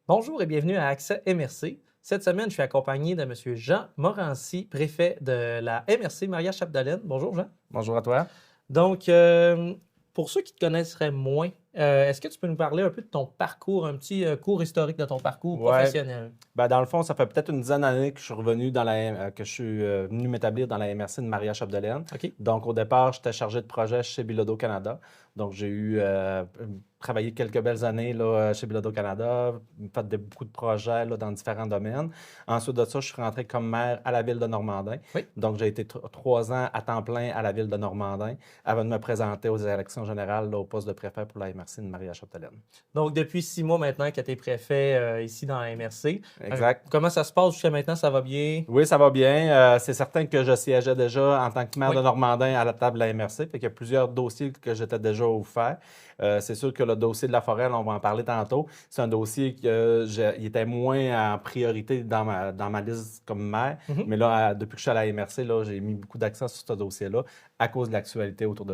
Bonjour et bienvenue à Accès MRC. Cette semaine, je suis accompagné de M. Jean Morancy, préfet de la MRC Maria-Chapdelaine. Bonjour Jean. Bonjour à toi. Donc, pour ceux qui te connaisseraient moins, est-ce que tu peux nous parler un peu de ton parcours, un petit cours historique de ton parcours Ouais, professionnel? dans le fond, ça fait peut-être une dizaine d'années que je suis revenu que je suis venu m'établir dans la MRC de Maria-Chapdelaine. OK. Donc, au départ, j'étais chargé de projet chez Bilodeau Canada. Donc, j'ai eu travaillé quelques belles années là, chez Bilodeau Canada, fait beaucoup de projets là, dans différents domaines. Ensuite de ça, je suis rentré comme maire à la ville de Normandin. Oui. Donc, j'ai été 3 ans à temps plein à la ville de Normandin avant de me présenter aux élections générales là, au poste de préfet pour la MRC de Maria-Chapdelaine. Donc, depuis 6 mois maintenant que tu es préfet ici dans la MRC. Exact. Comment ça se passe jusqu'à maintenant? Ça va bien? Oui, ça va bien. C'est certain que je siégeais déjà en tant que maire Oui. de Normandin à la table de la MRC. Fait qu'il y a plusieurs dossiers que j'étais déjà au faire. C'est sûr que le dossier de la forêt, là, on va en parler tantôt. C'est un dossier qui était moins en priorité dans ma liste comme maire. Mhm. Mais là, depuis que je suis à la MRC, là, j'ai mis beaucoup d'accent sur ce dossier-là à cause de l'actualité autour du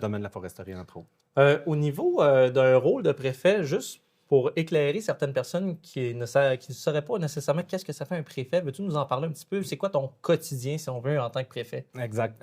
domaine de la foresterie, entre autres. Au niveau d'un rôle de préfet, juste pour éclairer certaines personnes qui ne sauraient pas nécessairement qu'est-ce que ça fait un préfet, veux-tu nous en parler un petit peu? C'est quoi ton quotidien, si on veut, en tant que préfet? Exact.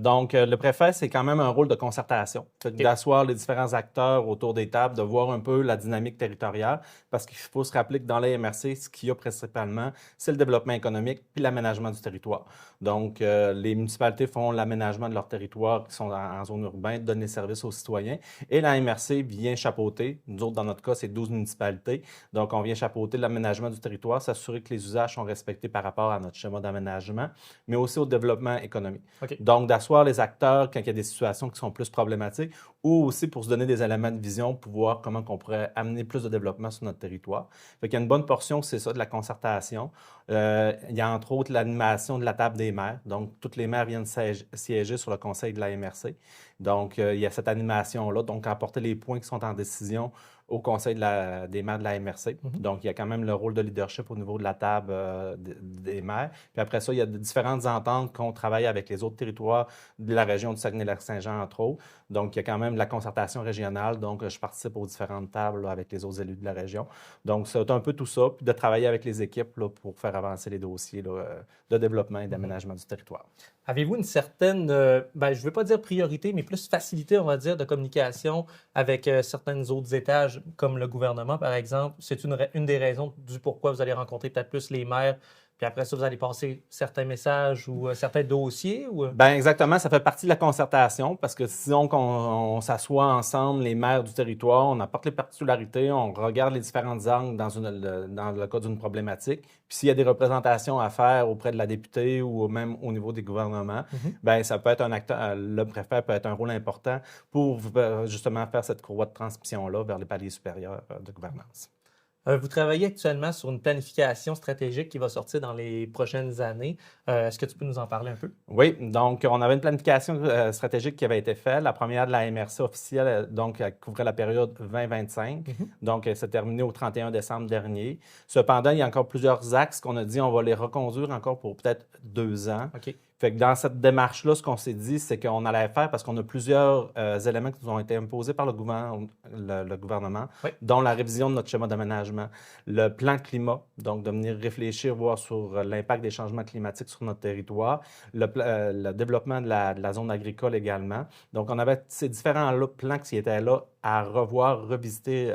Donc, le préfet, c'est quand même un rôle de concertation. Fait que OK. d'asseoir les différents acteurs autour des tables, de voir un peu la dynamique territoriale, parce qu'il faut se rappeler que dans les MRC, ce qu'il y a principalement, c'est le développement économique puis l'aménagement du territoire. Donc, les municipalités font l'aménagement de leur territoire qui sont en zone urbaine, donner service aux citoyens. Et la MRC vient chapeauter, nous autres, dans notre cas, c'est 12 municipalités. Donc, on vient chapeauter l'aménagement du territoire, s'assurer que les usages sont respectés par rapport à notre schéma d'aménagement, mais aussi au développement économique. OK. Donc, d'asseoir les acteurs quand il y a des situations qui sont plus problématiques ou aussi pour se donner des éléments de vision pour voir comment on pourrait amener plus de développement sur notre territoire. Fait qu'il y a une bonne portion, c'est ça, de la concertation. Il y a entre autres l'animation de la table des maires. Donc, tous les maires viennent siéger sur le conseil de la MRC. Donc, il y a cette animation-là. Donc, apporter les points qui sont en décision au conseil des maires de la MRC. Mhm. Donc, il y a quand même le rôle de leadership au niveau de la table des maires. Puis après ça, il y a différentes ententes qu'on travaille avec les autres territoires de la région du Saguenay-Lac-Saint-Jean, entre autres. Donc, il y a quand même la concertation régionale. Donc, je participe aux différentes tables là, avec les autres élus de la région. Donc, c'est un peu tout ça, puis de travailler avec les équipes là, pour faire avancer les dossiers là, de développement et d'aménagement du territoire. Avez-vous une certaine, je ne veux pas dire priorité, mais plus facilité, on va dire, de communication avec certains autres étages, comme le gouvernement, par exemple? C'est une des raisons du pourquoi vous allez rencontrer peut-être plus les maires, puis après ça, vous allez passer certains messages ou certains dossiers? Ou... Bien, exactement, ça fait partie de la concertation parce que sinon on s'assoit ensemble, les maires du territoire, on apporte les particularités, on regarde les différentes angles dans le cas d'une problématique. Puis s'il y a des représentations à faire auprès de la députée ou même au niveau des gouvernements, bien, ça peut être un acteur, le préfet peut être un rôle important pour justement faire cette courroie de transmission-là vers les paliers supérieurs de gouvernance. Vous travaillez actuellement sur une planification stratégique qui va sortir dans les prochaines années. Est-ce que tu peux nous en parler un peu? Oui, donc on avait une planification stratégique qui avait été faite. La première de la MRC officielle, donc, elle couvrait la période 2025. Donc, elle s'est terminée au 31 décembre dernier. Cependant, il y a encore plusieurs axes qu'on a dit on va les reconduire encore pour peut-être 2 ans. OK. Fait que dans cette démarche-là, ce qu'on s'est dit, c'est qu'on allait faire parce qu'on a plusieurs éléments qui nous ont été imposés par le gouvernement, Oui. dont la révision de notre schéma d'aménagement, le plan climat, donc de venir réfléchir, voir sur l'impact des changements climatiques sur notre territoire, le développement de la zone agricole également. Donc, on avait ces différents plans qui étaient là à revoir, revisiter,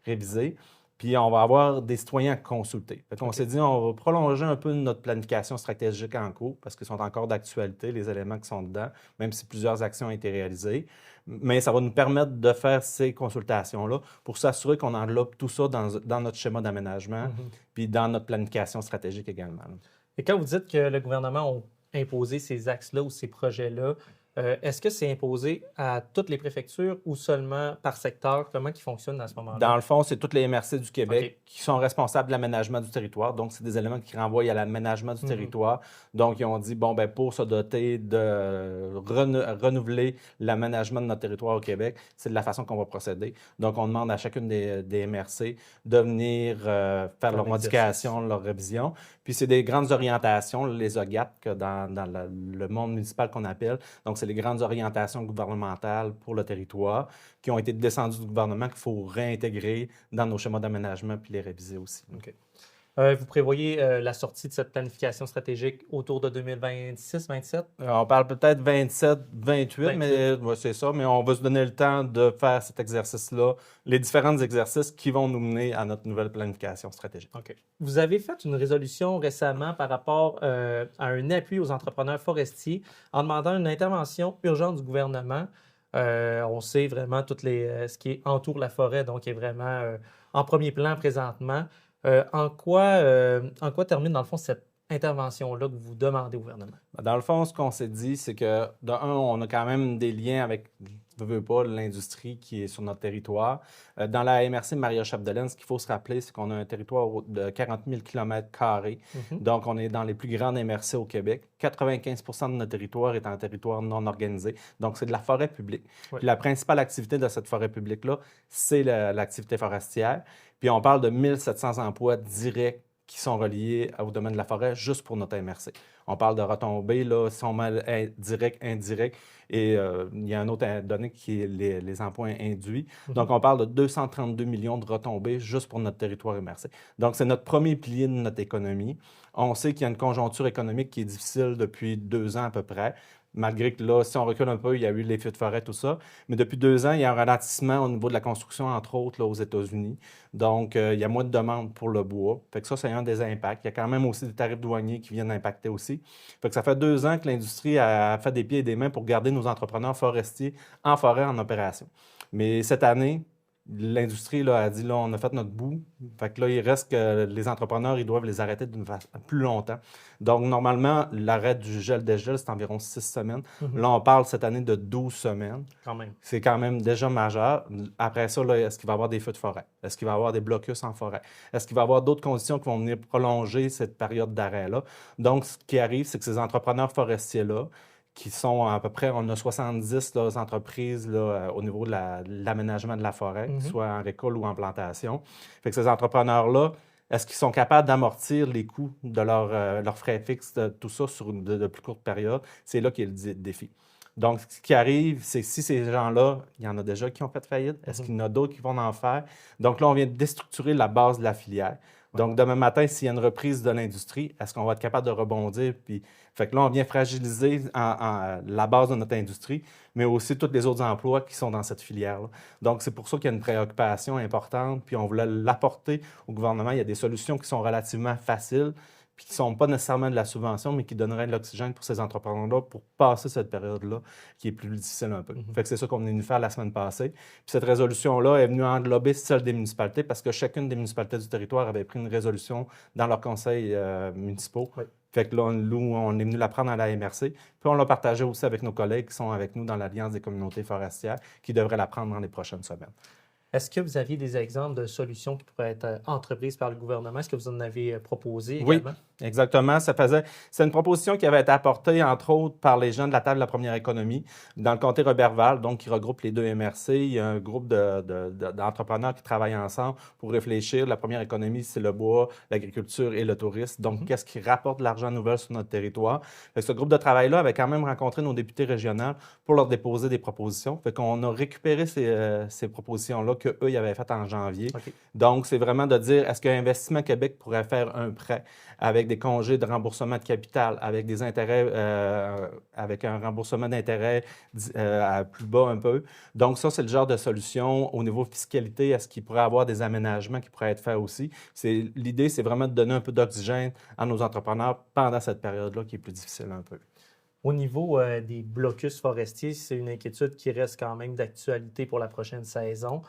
réviser. Puis on va avoir des citoyens à consulter. Fait qu'on s'est dit, on va prolonger un peu notre planification stratégique en cours parce qu'ils sont encore d'actualité, les éléments qui sont dedans, même si plusieurs actions ont été réalisées. Mais ça va nous permettre de faire ces consultations-là pour s'assurer qu'on enveloppe tout ça dans notre schéma d'aménagement puis dans notre planification stratégique également. Et quand vous dites que le gouvernement a imposé ces axes-là ou ces projets-là, est-ce que c'est imposé à toutes les préfectures ou seulement par secteur? Comment ils fonctionnent à ce moment-là? Dans le fond, c'est toutes les MRC du Québec OK. qui sont responsables de l'aménagement du territoire. Donc, c'est des éléments qui renvoient à l'aménagement du territoire. Donc, ils ont dit, bon, ben pour se doter de renouveler l'aménagement de notre territoire au Québec, c'est de la façon qu'on va procéder. Donc, on demande à chacune des MRC de venir faire leurs modifications, leurs révisions. Puis, c'est des grandes orientations, les OGAT, que dans le monde municipal qu'on appelle. Donc, c'est les grandes orientations gouvernementales pour le territoire qui ont été descendues du gouvernement qu'il faut réintégrer dans nos schémas d'aménagement puis les réviser aussi. OK. Vous prévoyez la sortie de cette planification stratégique autour de 2026-27? On parle peut-être 27, 28, mais ouais, c'est ça, mais on va se donner le temps de faire cet exercice-là, les différents exercices qui vont nous mener à notre nouvelle planification stratégique. OK. Vous avez fait une résolution récemment par rapport à un appui aux entrepreneurs forestiers en demandant une intervention urgente du gouvernement. On sait vraiment ce qui entoure la forêt, donc qui est vraiment en premier plan présentement. En quoi termine, dans le fond, cette intervention-là que vous demandez au gouvernement? Dans le fond, ce qu'on s'est dit, c'est que, de un, on a quand même des liens avec, veux pas, l'industrie qui est sur notre territoire. Dans la MRC Maria-Chapdelaine, ce qu'il faut se rappeler, c'est qu'on a un territoire de 40 000 km². Donc, on est dans les plus grandes MRC au Québec. 95 de notre territoire est un territoire non organisé. Donc, c'est de la forêt publique. Oui. Puis la principale activité de cette forêt publique-là, c'est l'activité forestière. Puis on parle de 1700 emplois directs qui sont reliés au domaine de la forêt juste pour notre MRC. On parle de retombées, là, si on met direct, indirect, et il y a un autre donné qui est les emplois induits. Donc, on parle de 232 millions de retombées juste pour notre territoire MRC. Donc, c'est notre premier pilier de notre économie. On sait qu'il y a une conjoncture économique qui est difficile depuis 2 ans à peu près. Malgré que là, si on recule un peu, il y a eu les feux de forêt, tout ça. Mais depuis 2 ans, il y a un ralentissement au niveau de la construction, entre autres, là, aux États-Unis. Donc, il y a moins de demandes pour le bois. Fait que ça, c'est un des impacts. Il y a quand même aussi des tarifs douaniers qui viennent impacter aussi. Fait que ça fait 2 ans que l'industrie a fait des pieds et des mains pour garder nos entrepreneurs forestiers en forêt en opération. Mais cette année, l'industrie là, a dit, là, on a fait notre bout. Fait que là, il reste que les entrepreneurs, ils doivent les arrêter plus longtemps. Donc, normalement, l'arrêt du gel-dégel, c'est environ 6 semaines. Là, on parle cette année de 12 semaines. Quand même. C'est quand même déjà majeur. Après ça, là, est-ce qu'il va y avoir des feux de forêt? Est-ce qu'il va y avoir des blocus en forêt? Est-ce qu'il va y avoir d'autres conditions qui vont venir prolonger cette période d'arrêt-là? Donc, ce qui arrive, c'est que ces entrepreneurs forestiers-là, qui sont à peu près, on a 70 là, entreprises là, au niveau de l'aménagement de la forêt, soit en récolte ou en plantation. Fait que ces entrepreneurs-là, est-ce qu'ils sont capables d'amortir les coûts de leurs frais fixes, de tout ça sur de plus courtes périodes? C'est là qu'il y a le défi. Donc, ce qui arrive, c'est que si ces gens-là, il y en a déjà qui ont fait faillite, est-ce qu'il y en a d'autres qui vont en faire? Donc là, on vient de déstructurer la base de la filière. Donc, demain matin, s'il y a une reprise de l'industrie, est-ce qu'on va être capable de rebondir? Puis, fait que là, on vient fragiliser la base de notre industrie, mais aussi tous les autres emplois qui sont dans cette filière-là. Donc, c'est pour ça qu'il y a une préoccupation importante, puis on voulait l'apporter au gouvernement. Il y a des solutions qui sont relativement faciles, puis qui ne sont pas nécessairement de la subvention, mais qui donneraient de l'oxygène pour ces entrepreneurs-là pour passer cette période-là qui est plus difficile un peu. Fait que c'est ça qu'on est venu faire la semaine passée. Puis cette résolution-là est venue englober celle des municipalités parce que chacune des municipalités du territoire avait pris une résolution dans leurs conseils municipaux. Oui. Fait que là, nous, on est venu la prendre à la MRC. Puis on l'a partagé aussi avec nos collègues qui sont avec nous dans l'Alliance des communautés forestières, qui devraient la prendre dans les prochaines semaines. Est-ce que vous aviez des exemples de solutions qui pourraient être entreprises par le gouvernement? Est-ce que vous en avez proposé également? Oui, exactement. C'est une proposition qui avait été apportée, entre autres, par les gens de la table de la première économie dans le comté Roberval, donc qui regroupe les deux MRC. Il y a un groupe d'entrepreneurs qui travaillent ensemble pour réfléchir. La première économie, c'est le bois, l'agriculture et le tourisme. Donc, qu'est-ce qui rapporte de l'argent nouvelle sur notre territoire? Fait que ce groupe de travail-là avait quand même rencontré nos députés régionaux pour leur déposer des propositions. Fait qu'on a récupéré ces propositions-là qu'eux, ils avaient faites en janvier. Okay. Donc, c'est vraiment de dire, est-ce qu'Investissement Québec pourrait faire un prêt avec des congés de remboursement de capital, avec des intérêts, avec un remboursement d'intérêts plus bas un peu. Donc, ça, c'est le genre de solution. Au niveau fiscalité, est-ce qu'il pourrait y avoir des aménagements qui pourraient être faits aussi? L'idée, c'est vraiment de donner un peu d'oxygène à nos entrepreneurs pendant cette période-là qui est plus difficile un peu. Au niveau des blocus forestiers, c'est une inquiétude qui reste quand même d'actualité pour la prochaine saison.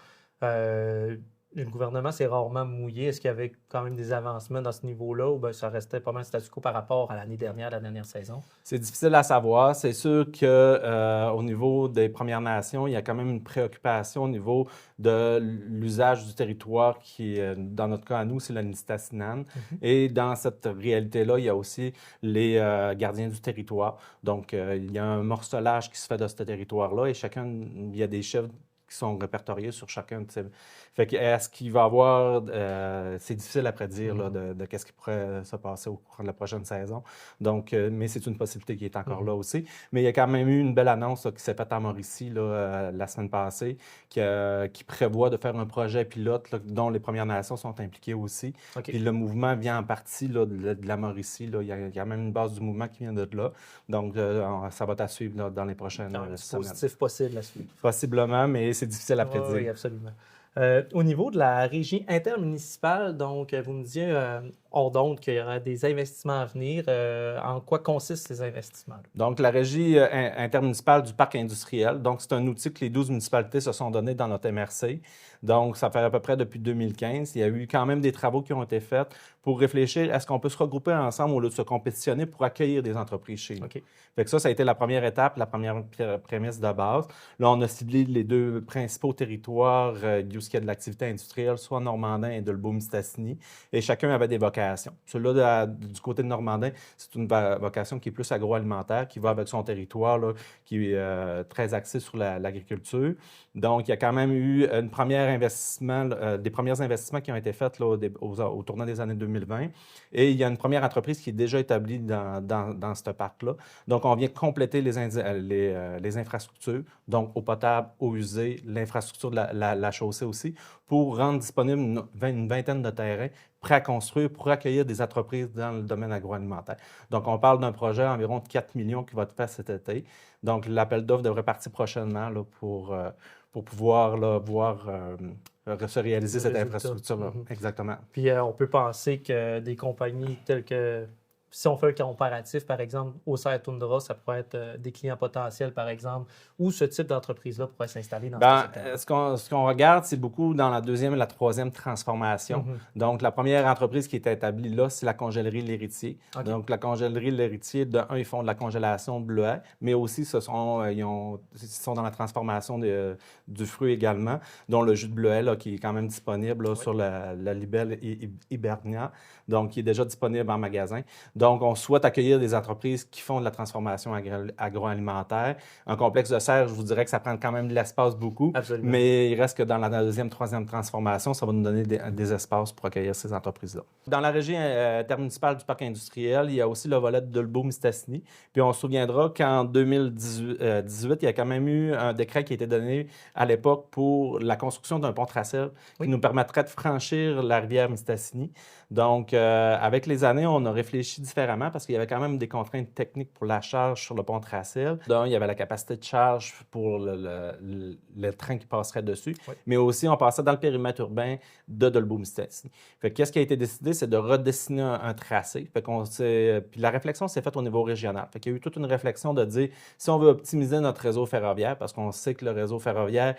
Le gouvernement s'est rarement mouillé. Est-ce qu'il y avait quand même des avancements dans ce niveau-là ou bien ça restait pas mal statu quo par rapport à l'année dernière, la dernière saison? C'est difficile à savoir. C'est sûr qu'au niveau des Premières Nations, il y a quand même une préoccupation au niveau de l'usage du territoire qui, dans notre cas à nous, c'est la Nitassinan. Et dans cette réalité-là, il y a aussi les gardiens du territoire. Donc, il y a un morcelage qui se fait de ce territoire-là et il y a des chefs qui qui sont répertoriés sur chacun de ces... Fait que est-ce qu'il va y avoir... c'est difficile à prédire là, de qu'est-ce qui pourrait se passer au cours de la prochaine saison. Donc, mais c'est une possibilité qui est encore là aussi. Mais il y a quand même eu une belle annonce là, qui s'est faite à Mauricie là, la semaine passée qui prévoit de faire un projet pilote là, dont les Premières Nations sont impliquées aussi. OK. Puis le mouvement vient en partie là, de la Mauricie. Là. Il y a même une base du mouvement qui vient de là. Donc, ça va à suivre là, dans les prochaines semaines. Positif possible à suivre. Possiblement, mais c'est difficile à prédire. Oui, absolument. Au niveau de la régie intermunicipale, donc, vous me disiez hors d'onde qu'il y aura des investissements à venir. En quoi consistent ces investissements-là? Donc, la régie intermunicipale du parc industriel, donc c'est un outil que les 12 municipalités se sont donnés dans notre MRC. Donc, ça fait à peu près depuis 2015. Il y a eu quand même des travaux qui ont été faits pour réfléchir, est-ce qu'on peut se regrouper ensemble au lieu de se compétitionner pour accueillir des entreprises chez nous? OK. Fait que ça a été la première étape, la première prémisse de base. Là, on a ciblé les deux principaux territoires où il y a de l'activité industrielle, soit Normandin et Dolbeau-Mistassini, et chacun avait des vocations. Celui-là, du côté de Normandin, c'est une vocation qui est plus agroalimentaire, qui va avec son territoire, là, qui est très axé sur l'agriculture. Donc, il y a quand même eu des premiers investissements qui ont été faits là, au tournant des années 2020. Et il y a une première entreprise qui est déjà établie dans ce parc-là. Donc, on vient compléter les infrastructures, donc eau potable, eau usée, l'infrastructure de la chaussée aussi, pour rendre disponible une vingtaine de terrains prêts à construire pour accueillir des entreprises dans le domaine agroalimentaire. Donc, on parle d'un projet environ de 4 millions qui va être fait cet été. Donc, l'appel d'offres devrait partir prochainement là, pour pouvoir là, voir se réaliser cette infrastructure-là. Exactement. Puis, on peut penser que des compagnies telles que... Si on fait un comparatif, par exemple, au Serre Tundra, ça pourrait être des clients potentiels, par exemple, où ce type d'entreprise-là pourrait s'installer dans ce secteur. Ce qu'on regarde, c'est beaucoup dans la deuxième et la troisième transformation. Donc, la première entreprise qui est établie là, c'est la congélerie L'Héritier. Okay. Donc, la congélerie L'Héritier, ils font de la congélation de bleuets, mais aussi, ils sont dans la transformation du fruit également, dont le jus de bleuet, là, qui est quand même disponible là, sur la libelle Hibernia, donc qui est déjà disponible en magasin. Donc, on souhaite accueillir des entreprises qui font de la transformation agroalimentaire. Un complexe de serre, je vous dirais que ça prend quand même de l'espace beaucoup. Absolument. Mais il reste que dans la deuxième, troisième transformation, ça va nous donner des espaces pour accueillir ces entreprises-là. Dans la régie intermunicipale du parc industriel, il y a aussi le volet de Dolbeau-Mistassini. Puis on se souviendra qu'en 2018, il y a quand même eu un décret qui a été donné à l'époque pour la construction d'un pont Tracel qui nous permettrait de franchir la rivière Mistassini. Donc, avec les années, on a réfléchi différemment parce qu'il y avait quand même des contraintes techniques pour la charge sur le pont Tracel. D'un, il y avait la capacité de charge pour le train qui passerait dessus, mais aussi on passait dans le périmètre urbain de Dolbeau-Mistassini. Fait que qu'est-ce qui a été décidé, c'est de redessiner un tracé. Fait qu'on puis la réflexion s'est faite au niveau régional. Fait qu'il y a eu toute une réflexion de dire si on veut optimiser notre réseau ferroviaire, parce qu'on sait que le réseau ferroviaire,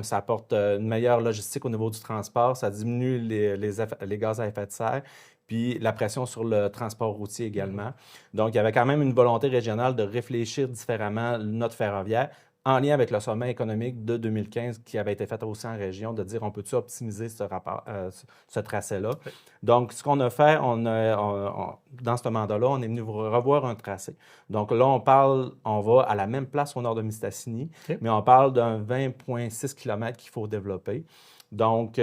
ça apporte une meilleure logistique au niveau du transport, ça diminue les gaz à effet de serre, puis la pression sur le transport routier également. Donc, il y avait quand même une volonté régionale de réfléchir différemment notre ferroviaire en lien avec le sommet économique de 2015 qui avait été fait aussi en région, de dire on peut-tu optimiser ce tracé-là. Oui. Donc, ce qu'on a fait, dans ce mandat-là, on est venu revoir un tracé. Donc là, on va à la même place au nord de Mistassini, mais on parle d'un 20,6 km qu'il faut développer. Donc,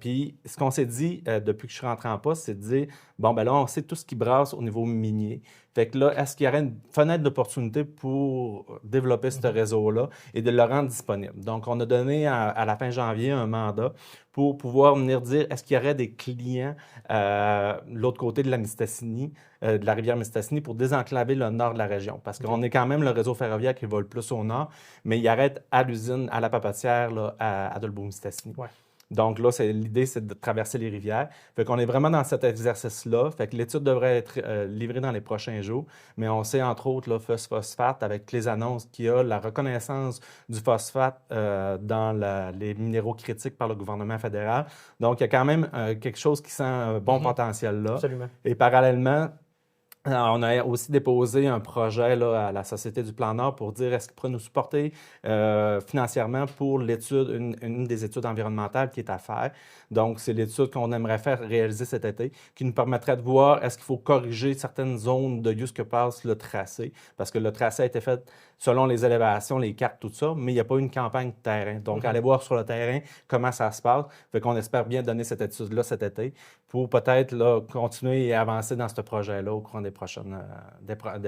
puis ce qu'on s'est dit depuis que je suis rentré en poste, c'est de dire, bon, ben là, on sait tout ce qui brasse au niveau minier. Fait que là, est-ce qu'il y aurait une fenêtre d'opportunité pour développer ce réseau-là et de le rendre disponible? Donc, on a donné à la fin janvier un mandat pour pouvoir venir dire, est-ce qu'il y aurait des clients de l'autre côté de la Mistassini, de la rivière Mistassini, pour désenclaver le nord de la région? Parce qu'on est quand même le réseau ferroviaire qui va le plus au nord, mais il arrête à l'usine, à la papetière, là, à Dolbeau-Mistassini. Ouais. Donc là, l'idée, c'est de traverser les rivières. Fait qu'on est vraiment dans cet exercice-là. Fait que l'étude devrait être livrée dans les prochains jours. Mais on sait, entre autres, là, phosphate, avec les annonces qu'il y a, la reconnaissance du phosphate dans les minéraux critiques par le gouvernement fédéral. Donc, il y a quand même quelque chose qui sent un bon potentiel là. Absolument. Et parallèlement, On a aussi déposé un projet là, à la Société du Plan Nord pour dire est-ce qu'ils pourraient nous supporter financièrement pour l'étude, une des études environnementales qui est à faire. Donc, c'est l'étude qu'on aimerait faire réaliser cet été, qui nous permettrait de voir est-ce qu'il faut corriger certaines zones de use que passe le tracé, parce que le tracé a été fait selon les élévations, les cartes, tout ça, mais il n'y a pas eu une campagne de terrain. Donc, aller voir sur le terrain comment ça se passe. Fait qu'on espère bien donner cette étude-là cet été pour peut-être là, continuer et avancer dans ce projet-là au courant des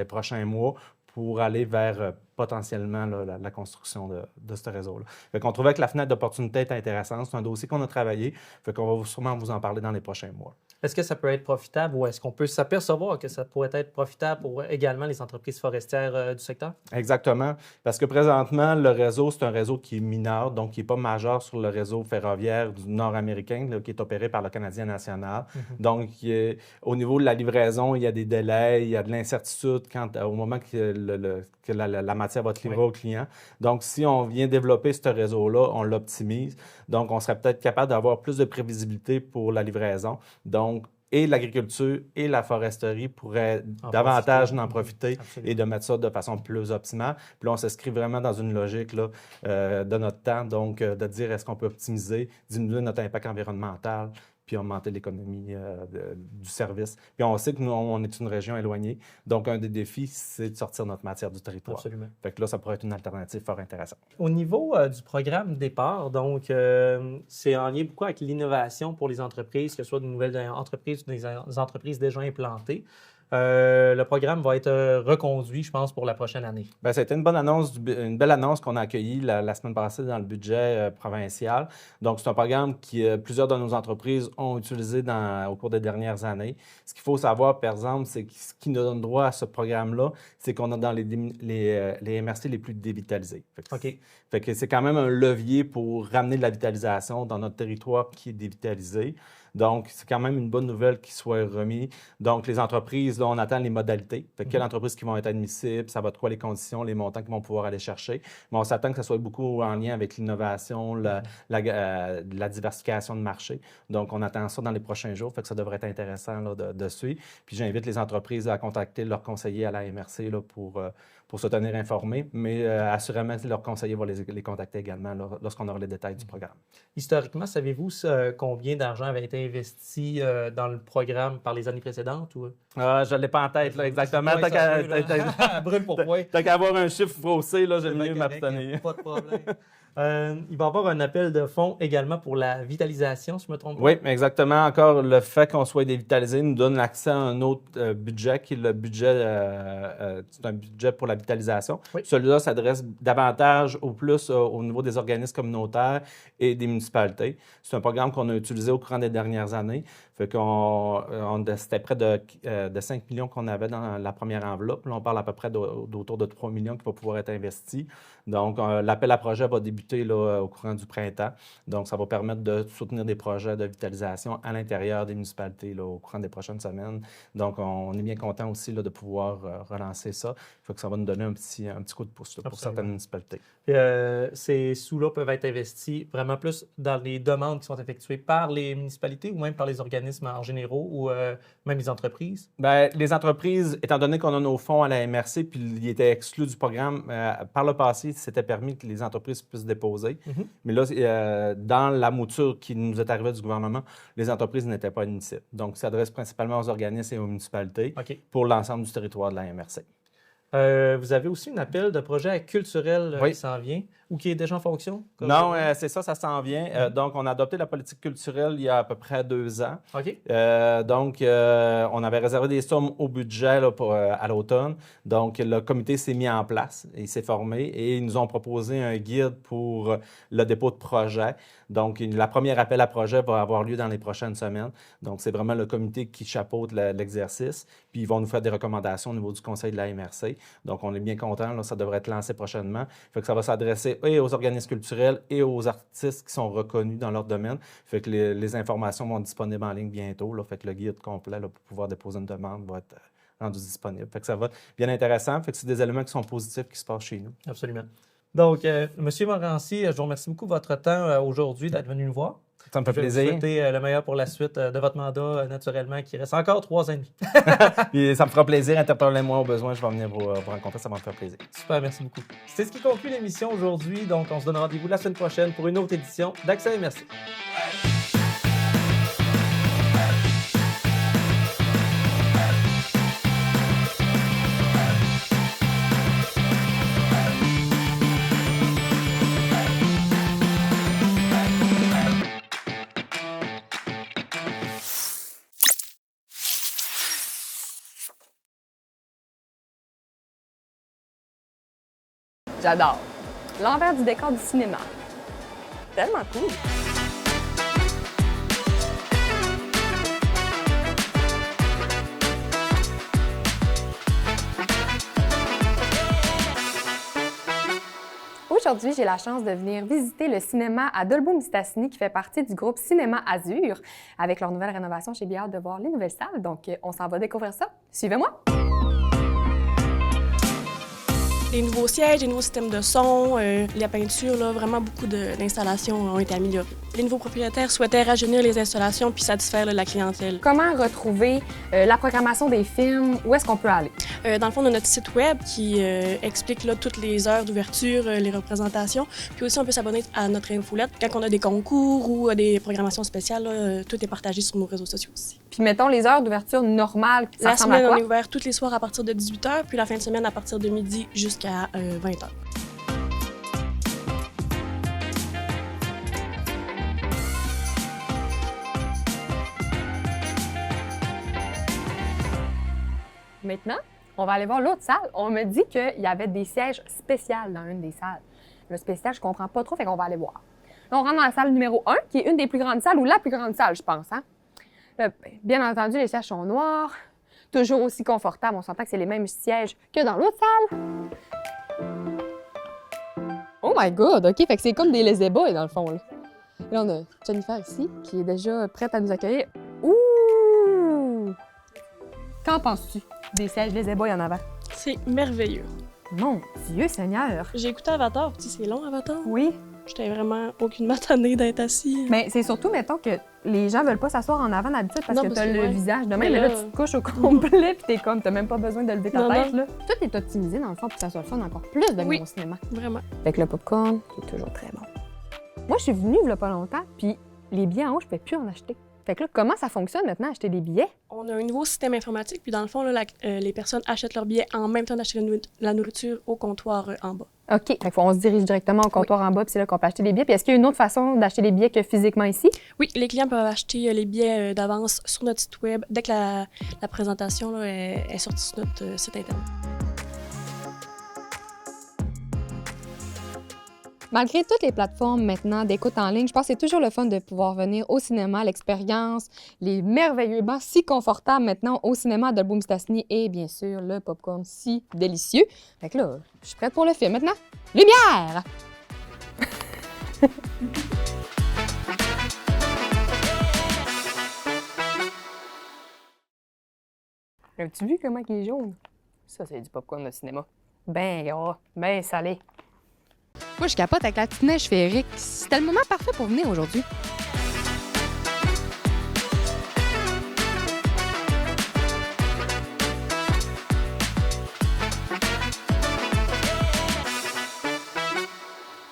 prochains mois pour aller vers potentiellement là, la construction de ce réseau-là. Fait qu'on trouvait que la fenêtre d'opportunité était intéressante. C'est un dossier qu'on a travaillé. Fait qu'on va sûrement vous en parler dans les prochains mois. Est-ce que ça peut être profitable ou est-ce qu'on peut s'apercevoir que ça pourrait être profitable pour également les entreprises forestières du secteur? Exactement. Parce que présentement, le réseau, c'est un réseau qui est mineur, donc qui n'est pas majeur sur le réseau ferroviaire du nord-américain, là, qui est opéré par le Canadien national. Donc, au niveau de la livraison, il y a des délais, il y a de l'incertitude au moment que la matière va être livrée au client. Donc, si on vient développer ce réseau-là, on l'optimise. Donc, on serait peut-être capable d'avoir plus de prévisibilité pour la livraison. Donc, et l'agriculture et la foresterie pourraient davantage en profiter et de mettre ça de façon plus optimale. Puis là, on s'inscrit vraiment dans une logique là, de notre temps, donc de dire est-ce qu'on peut optimiser, diminuer notre impact environnemental, puis augmenter l'économie du service. Puis on sait que nous, on est une région éloignée, donc un des défis, c'est de sortir notre matière du territoire. Absolument. Fait que là, ça pourrait être une alternative fort intéressante. Au niveau du programme départ, donc, c'est en lien beaucoup avec l'innovation pour les entreprises, que ce soit de nouvelles entreprises ou des entreprises déjà implantées. Le programme va être reconduit, je pense, pour la prochaine année. Bien, ça a été une bonne annonce, une belle annonce qu'on a accueillie la semaine passée dans le budget provincial. Donc, c'est un programme que plusieurs de nos entreprises ont utilisé au cours des dernières années. Ce qu'il faut savoir, par exemple, c'est que ce qui nous donne droit à ce programme-là, c'est qu'on est dans les MRC les plus dévitalisés. Fait que c'est quand même un levier pour ramener de la vitalisation dans notre territoire qui est dévitalisé. Donc, c'est quand même une bonne nouvelle qu'il soit remis. Donc, les entreprises, là, on attend les modalités. Fait que quelles entreprises qui vont être admissibles, ça va être quoi les conditions, les montants qu'ils vont pouvoir aller chercher. Mais on s'attend que ça soit beaucoup en lien avec l'innovation, la diversification de marché. Donc, on attend ça dans les prochains jours. Fait que ça devrait être intéressant là, de suivre. Puis, j'invite les entreprises à contacter leurs conseillers à la MRC là, pour se tenir informés. Mais assurément, leurs conseillers vont les contacter également là, lorsqu'on aura les détails du programme. Historiquement, savez-vous combien d'argent avait été investi dans le programme par les années précédentes? Ou... je ne l'ai pas en tête, là, exactement. Brûle pour point. Tant qu'à avoir un chiffre faussé, là, j'aime mieux m'abstenir. Pas de problème. Il va y avoir un appel de fonds également pour la vitalisation, si je me trompe pas. Oui, exactement. Encore, le fait qu'on soit dévitalisé nous donne accès à un autre budget, qui est le budget, c'est un budget pour la vitalisation. Oui. Celui-là s'adresse davantage au niveau des organismes communautaires et des municipalités. C'est un programme qu'on a utilisé au courant des dernières années. Fait c'était près de 5 millions qu'on avait dans la première enveloppe. Là, on parle à peu près d'autour de 3 millions qui vont pouvoir être investis. Donc, l'appel à projet va débuter là, au courant du printemps. Donc, ça va permettre de soutenir des projets de vitalisation à l'intérieur des municipalités là, au courant des prochaines semaines. Donc, on est bien content aussi là, de pouvoir relancer ça. Il faut que ça va nous donner un petit coup de pouce là, pour certaines municipalités. Ces sous-là peuvent être investis vraiment plus dans les demandes qui sont effectuées par les municipalités ou même par les organismes en généraux ou même les entreprises? Bien, les entreprises, étant donné qu'on a nos fonds à la MRC puis ils étaient exclus du programme, par le passé, c'était permis que les entreprises puissent déposer. Mais là, dans la mouture qui nous est arrivée du gouvernement, les entreprises n'étaient pas admissibles. Donc, ça s'adresse principalement aux organismes et aux municipalités pour l'ensemble du territoire de la MRC. Vous avez aussi un appel de projet culturel qui s'en vient ou qui est déjà en fonction? Non, c'est ça s'en vient. Donc, on a adopté la politique culturelle il y a à peu près 2 ans. Donc, on avait réservé des sommes au budget là, à l'automne. Donc, le comité s'est mis en place, il s'est formé et ils nous ont proposé un guide pour le dépôt de projet. Donc, la première appel à projet va avoir lieu dans les prochaines semaines. Donc, c'est vraiment le comité qui chapeaute l'exercice. Puis, ils vont nous faire des recommandations au niveau du conseil de la MRC. Donc, on est bien content. Ça devrait être lancé prochainement. Fait que ça va s'adresser et aux organismes culturels et aux artistes qui sont reconnus dans leur domaine. Fait que les informations vont être disponibles en ligne bientôt. Là. Fait que le guide complet là, pour pouvoir déposer une demande va être rendu disponible. Fait que ça va être bien intéressant. Fait que c'est des éléments qui sont positifs qui se passent chez nous. Absolument. Donc, M. Morancy, je vous remercie beaucoup de votre temps aujourd'hui d'être venu nous voir. Ça me fait Je vais vous plaisir. souhaiter le meilleur pour la suite de votre mandat, naturellement, qui reste encore 3 ans et demi. Puis ça me fera plaisir. Interpellez-moi au besoin. Je vais venir vous rencontrer. Ça va me faire plaisir. Super, merci beaucoup. C'est ce qui conclut l'émission aujourd'hui. Donc, on se donne rendez-vous la semaine prochaine pour une autre édition d'Accès et Merci. J'adore. L'envers du décor du cinéma. Tellement cool. Aujourd'hui, j'ai la chance de venir visiter le cinéma à Dolbeau-Mistassini qui fait partie du groupe Cinéma Azur. Avec leur nouvelle rénovation, j'ai bien hâte de voir les nouvelles salles, donc on s'en va découvrir ça. Suivez-moi! Les nouveaux sièges, les nouveaux systèmes de son, la peinture, là, vraiment beaucoup d'installations ont été améliorées. Les nouveaux propriétaires souhaitaient rajeunir les installations puis satisfaire là, la clientèle. Comment retrouver la programmation des films? Où est-ce qu'on peut aller? Dans le fond, on a notre site web qui explique là, toutes les heures d'ouverture, les représentations. Puis aussi, on peut s'abonner à notre infolette. Quand on a des concours ou des programmations spéciales, là, tout est partagé sur nos réseaux sociaux aussi. Puis mettons les heures d'ouverture normales, ça La ressemble à semaine, quoi? on est ouvert tous les soirs à partir de 18h, puis la fin de semaine à partir de midi jusqu'à 20h. Maintenant, on va aller voir l'autre salle. On me dit qu'il y avait des sièges spéciaux dans une des salles. Le spécial, je comprends pas trop, fait qu'on va aller voir. Là, on rentre dans la salle numéro 1, qui est une des plus grandes salles, ou la plus grande salle, je pense. Hein? Là, bien entendu, les sièges sont noirs, toujours aussi confortables. On s'entend que c'est les mêmes sièges que dans l'autre salle. Oh my God! OK, fait que c'est comme des lazy boys, dans le fond. Là, on a Jennifer ici, qui est déjà prête à nous accueillir. Ouh! Qu'en penses-tu des sièges lazy boys en avant? C'est merveilleux. Mon Dieu Seigneur! J'ai écouté Avatar, puis c'est long, Avatar. Oui, J'étais vraiment aucunement tannée d'être assis. mais c'est surtout, mettons, que les gens veulent pas s'asseoir en avant d'habitude parce Non, que parce t'as que le ouais. visage de même, Mais mais là, là- tu te couches au complet puis t'es comme, t'as même pas besoin de lever ta Non, tête, non. là. Tout est optimisé, dans le fond, pour que ça soit le fun encore plus de Oui. venir au cinéma. Vraiment. Avec le popcorn, qui est toujours très bon. Moi, je suis venue il y a pas longtemps, puis les billets en haut, je pouvais plus en acheter. Fait que là, comment ça fonctionne maintenant, acheter des billets? On a un nouveau système informatique, puis dans le fond, là, les personnes achètent leurs billets en même temps d'acheter la nourriture au comptoir en bas. OK. Fait qu'on se dirige directement au comptoir en bas, puis c'est là qu'on peut acheter les billets. Puis est-ce qu'il y a une autre façon d'acheter les billets que physiquement ici? Oui, les clients peuvent acheter les billets d'avance sur notre site web dès que la présentation là, est sortie sur notre site Internet. Malgré toutes les plateformes maintenant d'écoute en ligne, je pense que c'est toujours le fun de pouvoir venir au cinéma, l'expérience, les merveilleux bancs si confortables maintenant au cinéma de Dolbeau-Mistassini et bien sûr le popcorn si délicieux. Fait que là, je suis prête pour le film maintenant. Lumière! As-tu vu comment il est jaune? Ça, c'est du popcorn de cinéma. Ben gras, ben salé. Moi, je capote avec la petite neige féerique. C'était le moment parfait pour venir aujourd'hui.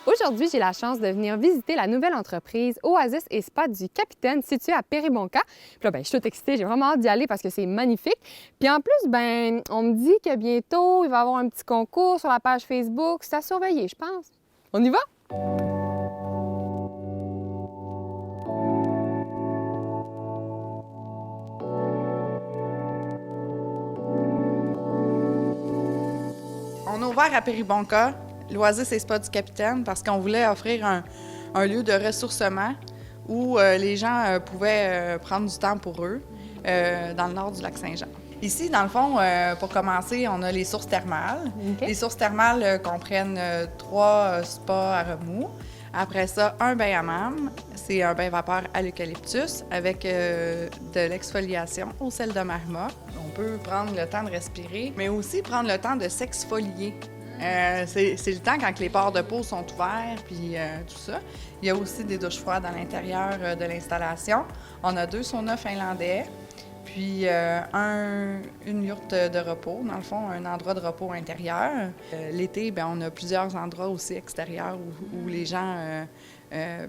Aujourd'hui, j'ai la chance de venir visiter la nouvelle entreprise Oasis et Spa du Capitaine située à Péribonka. Puis là, ben, je suis toute excitée, j'ai vraiment hâte d'y aller parce que c'est magnifique. Puis en plus, ben, on me dit que bientôt, il va y avoir un petit concours sur la page Facebook. C'est à surveiller, je pense. On y va? On a ouvert à Péribonka l'Oasis et Spa du Capitaine parce qu'on voulait offrir un lieu de ressourcement où les gens pouvaient prendre du temps pour eux dans le nord du lac Saint-Jean. Ici, dans le fond, pour commencer, on a les sources thermales. OK. Les sources thermales comprennent 3 spas à remous. Après ça, un bain hammam. C'est un bain vapeur à l'eucalyptus avec de l'exfoliation au sel de marmot. On peut prendre le temps de respirer, mais aussi prendre le temps de s'exfolier. C'est le temps quand les ports de peau sont ouverts, puis tout ça. Il y a aussi des douches froides à l'intérieur de l'installation. On a 2 saunas finlandais, puis une yourte de repos, dans le fond, un endroit de repos intérieur. L'été, bien, on a plusieurs endroits aussi extérieurs où les gens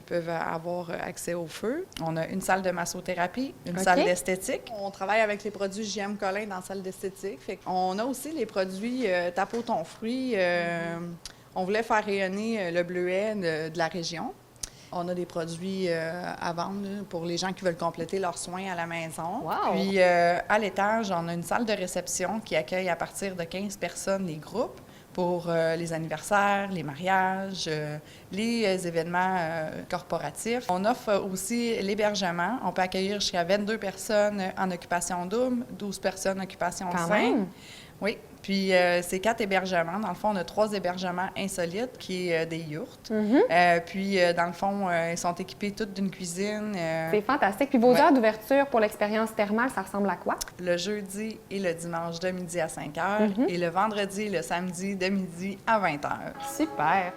peuvent avoir accès au feu. On a une salle de massothérapie, une salle d'esthétique. On travaille avec les produits JM Collin dans la salle d'esthétique. On a aussi les produits Tapo ton fruit. On voulait faire rayonner le bleuet de la région. On a des produits à vendre là, pour les gens qui veulent compléter leurs soins à la maison. Wow. Puis, à l'étage, on a une salle de réception qui accueille à partir de 15 personnes les groupes pour les anniversaires, les mariages, les événements corporatifs. On offre aussi l'hébergement. On peut accueillir jusqu'à 22 personnes en occupation double, 12 personnes en occupation simple. Oui. Puis, c'est 4 hébergements. Dans le fond, on a 3 hébergements insolites, qui est des yourtes. Puis, dans le fond, ils sont équipés toutes d'une cuisine. C'est fantastique. Puis, vos heures d'ouverture pour l'expérience thermale, ça ressemble à quoi? Le jeudi et le dimanche de midi à 5 heures et le vendredi et le samedi de midi à 20 heures. Super!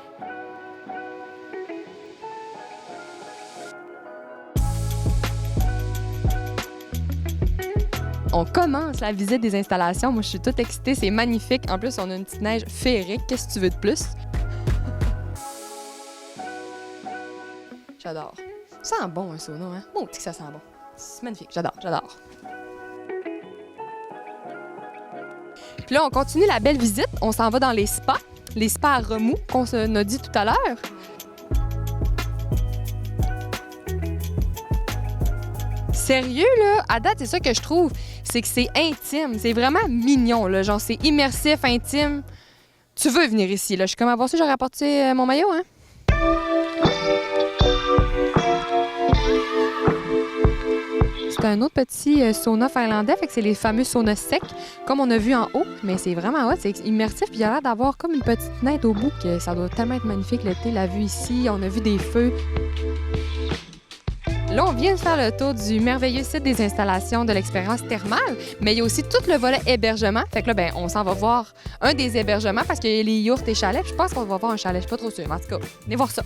On commence la visite des installations. Moi, je suis toute excitée. C'est magnifique. En plus, on a une petite neige féerique. Qu'est-ce que tu veux de plus? J'adore. Ça sent bon, un sauna, hein? Bon, que ça sent bon. C'est magnifique. J'adore, j'adore. Puis là, on continue la belle visite. On s'en va dans les spas à remous qu'on a dit tout à l'heure. Sérieux, là, à date, c'est ça que je trouve, c'est que c'est intime, c'est vraiment mignon, là, genre c'est immersif, intime. Tu veux venir ici, là, je suis comme avant ça, j'aurais apporté mon maillot, hein? C'est un autre petit sauna finlandais, fait que c'est les fameux saunas secs, comme on a vu en haut, mais c'est vraiment hot, c'est immersif, puis il a l'air d'avoir comme une petite fenêtre au bout, que ça doit tellement être magnifique l'été, la vue ici, on a vu des feux. Là, on vient de faire le tour du merveilleux site des installations de l'expérience thermale, mais il y a aussi tout le volet hébergement. Fait que là, ben, on s'en va voir un des hébergements parce qu'il y a les yourtes et chalets. Je pense qu'on va voir un chalet, je suis pas trop sûre. Mais en tout cas, venez voir ça.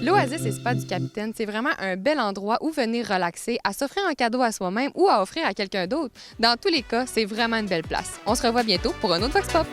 L'Oasis et Spa du Capitaine, c'est vraiment un bel endroit où venir relaxer, à s'offrir un cadeau à soi-même ou à offrir à quelqu'un d'autre. Dans tous les cas, c'est vraiment une belle place. On se revoit bientôt pour un autre Vox Pop.